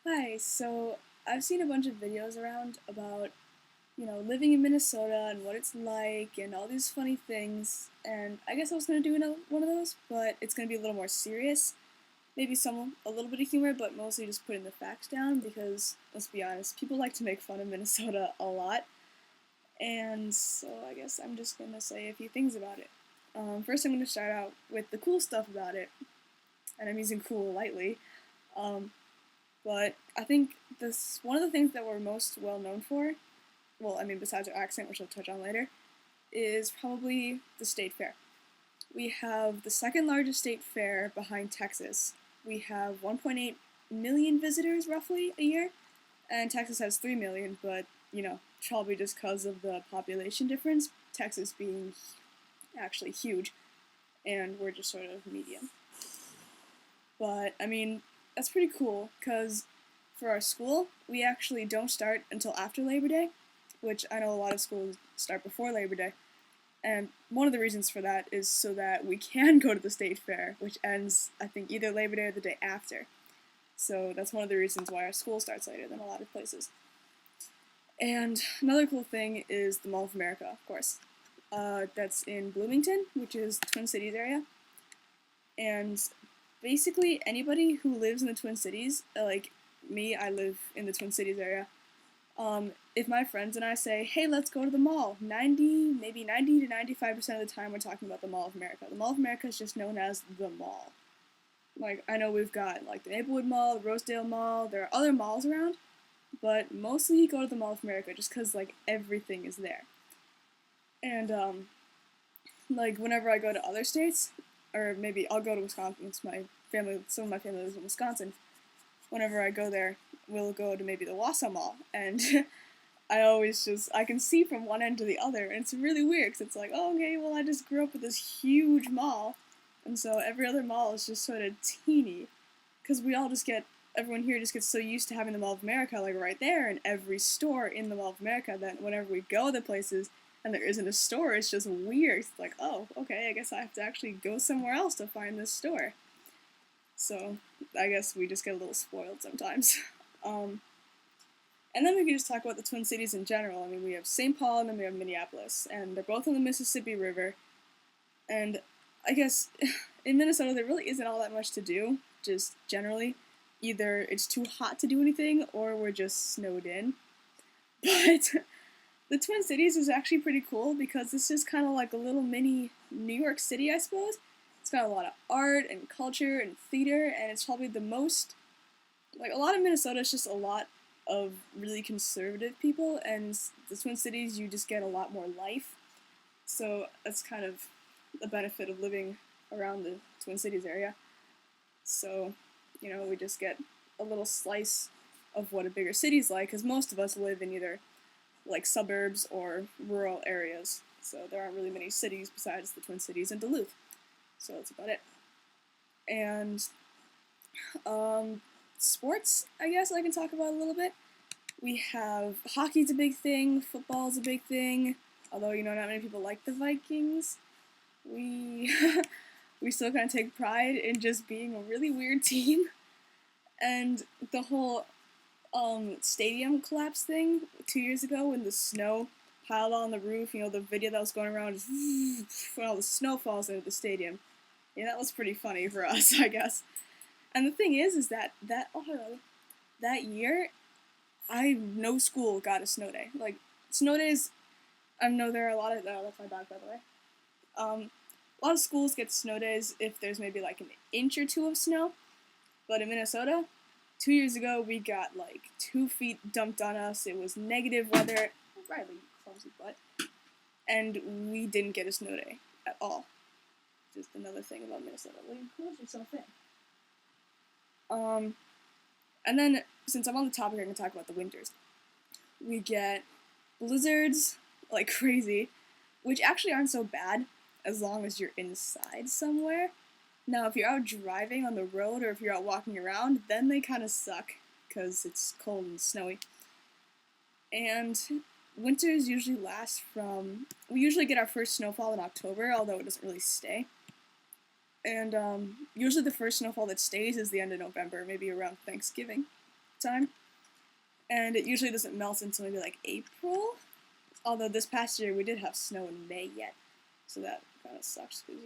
Hi, so I've seen a bunch of videos around about, living in Minnesota and what it's like and all these funny things, and I guess I was going to do one of those, but it's going to be a little more serious. Maybe a little bit of humor, but mostly just putting the facts down because, let's be honest, people like to make fun of Minnesota a lot, and so I guess I'm just going to say a few things about it. First, I'm going to start out with the cool stuff about it, and I'm using cool lightly. Um, but I think this one of the things that we're most well known for, well, I mean, besides our accent, which I'll touch on later, is probably the state fair. We have the second largest state fair behind Texas. We have 1.8 million visitors roughly a year, and Texas has 3 million, but probably just because of the population difference, Texas being actually huge, and we're just sort of medium. But I mean, that's pretty cool because for our school, we actually don't start until after Labor Day, which I know a lot of schools start before Labor Day. And one of the reasons for that is so that we can go to the state fair, which ends, I think, either Labor Day or the day after. So that's one of the reasons why our school starts later than a lot of places. And another cool thing is the Mall of America, of course. That's in Bloomington, which is the Twin Cities area. And basically, anybody who lives in the Twin Cities, like me, I live in the Twin Cities area. If my friends and I say, "Hey, let's go to the mall," maybe 90 to 95% of the time, we're talking about the Mall of America. The Mall of America is just known as the mall. Like I know we've got like the Maplewood Mall, the Rosedale Mall. There are other malls around, but mostly you go to the Mall of America just because like everything is there. And like whenever I go to other states, or maybe I'll go to Wisconsin. It's my family. Some of my family lives in Wisconsin. Whenever I go there, we'll go to maybe the Wausau Mall, and I can see from one end to the other, and it's really weird because it's like, oh, okay, well, I just grew up with this huge mall, and so every other mall is just sort of teeny, because everyone here just gets so used to having the Mall of America like right there, and every store in the Mall of America that whenever we go to places and there isn't a store, it's just weird. It's like, oh, okay, I guess I have to actually go somewhere else to find this store. So I guess we just get a little spoiled sometimes. Um, and then we can just talk about the Twin Cities in general. I mean, we have St. Paul and then we have Minneapolis, and they're both on the Mississippi River. And I guess in Minnesota, there really isn't all that much to do, just generally. Either it's too hot to do anything, or we're just snowed in. But the Twin Cities is actually pretty cool because it's just kind of like a little mini New York City, I suppose. It's got a lot of art and culture and theater, and it's probably the most like a lot of Minnesota is just a lot of really conservative people, and the Twin Cities you just get a lot more life. So that's kind of the benefit of living around the Twin Cities area. So, we just get a little slice of what a bigger city's like, because most of us live in either like suburbs or rural areas. So there aren't really many cities besides the Twin Cities and Duluth. So that's about it. And um, sports, I guess I can talk about a little bit. We have hockey's a big thing, football's a big thing. Although not many people like the Vikings, we we still kind of take pride in just being a really weird team. And the whole stadium collapse thing 2 years ago when the snow piled on the roof, the video that was going around is when all the snow falls into the stadium. Yeah, that was pretty funny for us, I guess. And the thing is that year, no school got a snow day. Like snow days, I know there are a lot of. Oh, that's my dog, by the way. A lot of schools get snow days if there's maybe like an inch or two of snow. But in Minnesota, 2 years ago, we got like 2 feet dumped on us. It was negative weather. Riley, clumsy butt. And we didn't get a snow day at all. Just another thing about Minnesota. William, close yourself in. And then, since I'm on the topic, I can talk about the winters. We get blizzards like crazy, which actually aren't so bad as long as you're inside somewhere. Now, if you're out driving on the road or if you're out walking around, then they kind of suck because it's cold and snowy. And winters usually we usually get our first snowfall in October, although it doesn't really stay. And usually the first snowfall that stays is the end of November, maybe around Thanksgiving. time, and it usually doesn't melt until maybe like April. Although this past year we did have snow in May yet, so that kind of sucks because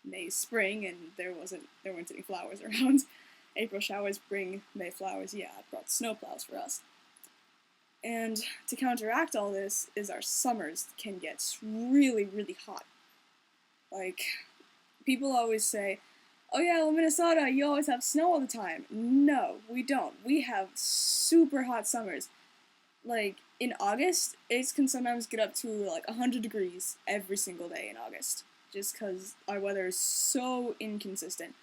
May's spring and there weren't any flowers around. April showers bring May flowers. Yeah, it brought snowplows for us. And to counteract all this is our summers can get really, really hot. Like, people always say, oh yeah, well, Minnesota, you always have snow all the time. No, we don't. We have super hot summers. Like, in August, it can sometimes get up to like 100 degrees every single day in August, just because our weather is so inconsistent.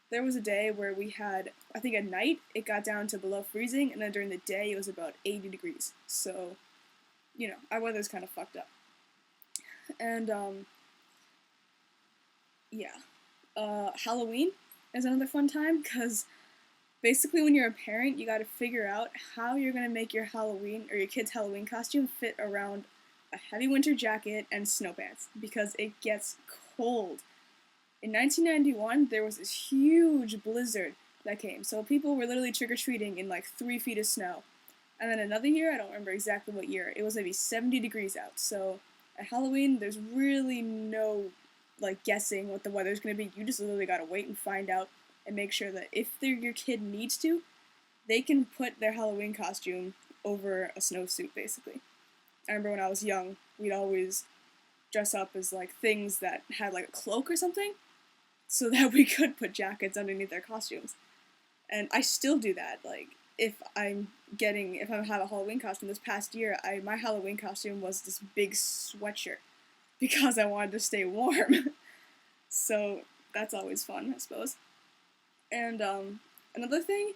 There was a day where we had, I think at night, it got down to below freezing, and then during the day, it was about 80 degrees. So, our weather's kind of fucked up. And, yeah. Halloween is another fun time, because basically when you're a parent, you gotta figure out how you're gonna make your Halloween, or your kid's Halloween costume fit around a heavy winter jacket and snow pants, because it gets cold. In 1991, there was this huge blizzard that came, so people were literally trick-or-treating in like 3 feet of snow. And then another year, I don't remember exactly what year, it was maybe 70 degrees out, so at Halloween, there's really no, guessing what the weather's gonna be. You just literally gotta wait and find out, and make sure that if your kid needs to, they can put their Halloween costume over a snowsuit, basically. I remember when I was young, we'd always dress up as, things that had, a cloak or something, so that we could put jackets underneath their costumes. And I still do that. If I have a Halloween costume this past year, my Halloween costume was this big sweatshirt because I wanted to stay warm. So that's always fun, I suppose. And another thing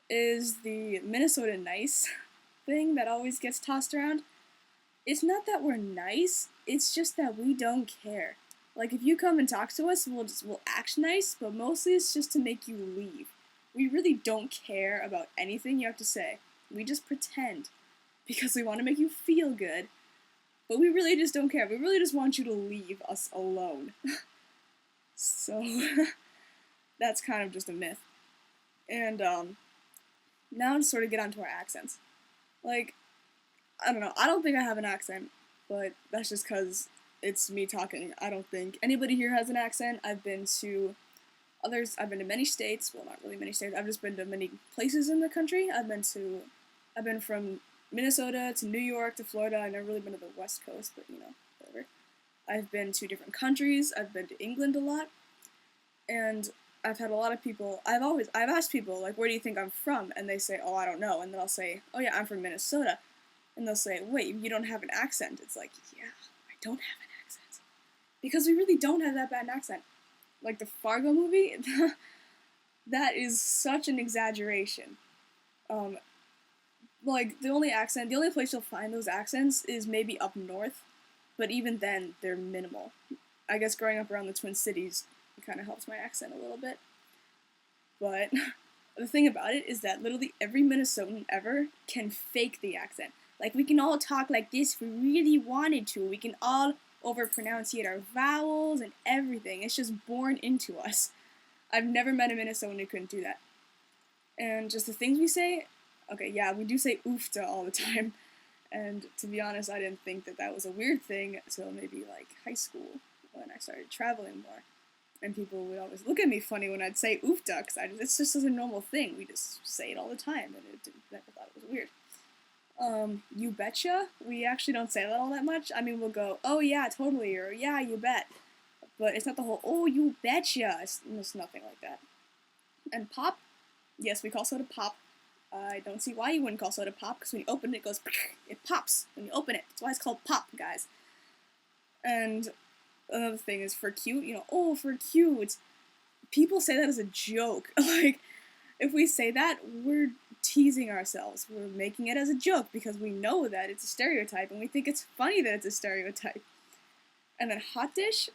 is the Minnesota nice thing that always gets tossed around. It's not that we're nice, it's just that we don't care. If you come and talk to us, we'll act nice, but mostly it's just to make you leave. We really don't care about anything you have to say. We just pretend, because we want to make you feel good, but we really just don't care. We really just want you to leave us alone. So, that's kind of just a myth. And, now to sort of get onto our accents. I don't know, I don't think I have an accent, but that's just because it's me talking. I don't think anybody here has an accent. I've been to many states, well, not really many states, I've just been to many places in the country. I've been from Minnesota to New York to Florida. I've never really been to the West Coast, but whatever. I've been to different countries. I've been to England a lot, and I've had a lot of people, I've asked people, where do you think I'm from? And they say, oh, I don't know. And then I'll say, oh yeah, I'm from Minnesota. And they'll say, wait, you don't have an accent. It's yeah, I don't have an accent. Because we really don't have that bad an accent. The Fargo movie, that is such an exaggeration. The only place you'll find those accents is maybe up north, but even then, they're minimal. I guess growing up around the Twin Cities, it kind of helps my accent a little bit. But the thing about it is that literally every Minnesotan ever can fake the accent. We can all talk like this if we really wanted to. We can all overpronunciate our vowels and everything. It's just born into us. I've never met a Minnesotan who couldn't do that. And just the things we say, okay, yeah, we do say oofta all the time. And to be honest, I didn't think that was a weird thing until maybe high school when I started traveling more. And people would always look at me funny when I'd say oofta, because it's just such a normal thing. We just say it all the time, and never thought it was weird. You betcha? We actually don't say that all that much. I mean, we'll go, oh yeah, totally, or yeah, you bet. But it's not the whole, oh, you betcha. It's nothing like that. And pop? Yes, we call soda pop. I don't see why you wouldn't call soda pop, because when you open it, it goes, it pops when you open it. That's why it's called pop, guys. And another thing is for cute, oh, for cute. People say that as a joke. If we say that, we're teasing ourselves. We're making it as a joke because we know that it's a stereotype and we think it's funny that it's a stereotype. And then hot dish,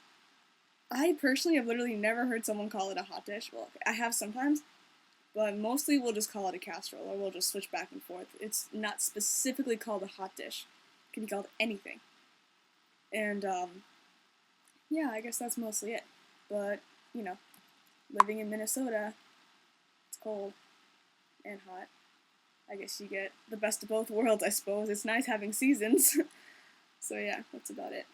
I personally have literally never heard someone call it a hot dish. Well, I have sometimes, but mostly we'll just call it a casserole or we'll just switch back and forth. It's not specifically called a hot dish. It can be called anything. And, yeah, I guess that's mostly it. But, living in Minnesota, it's cold. and hot. I guess you get the best of both worlds, I suppose. It's nice having seasons. So yeah, that's about it.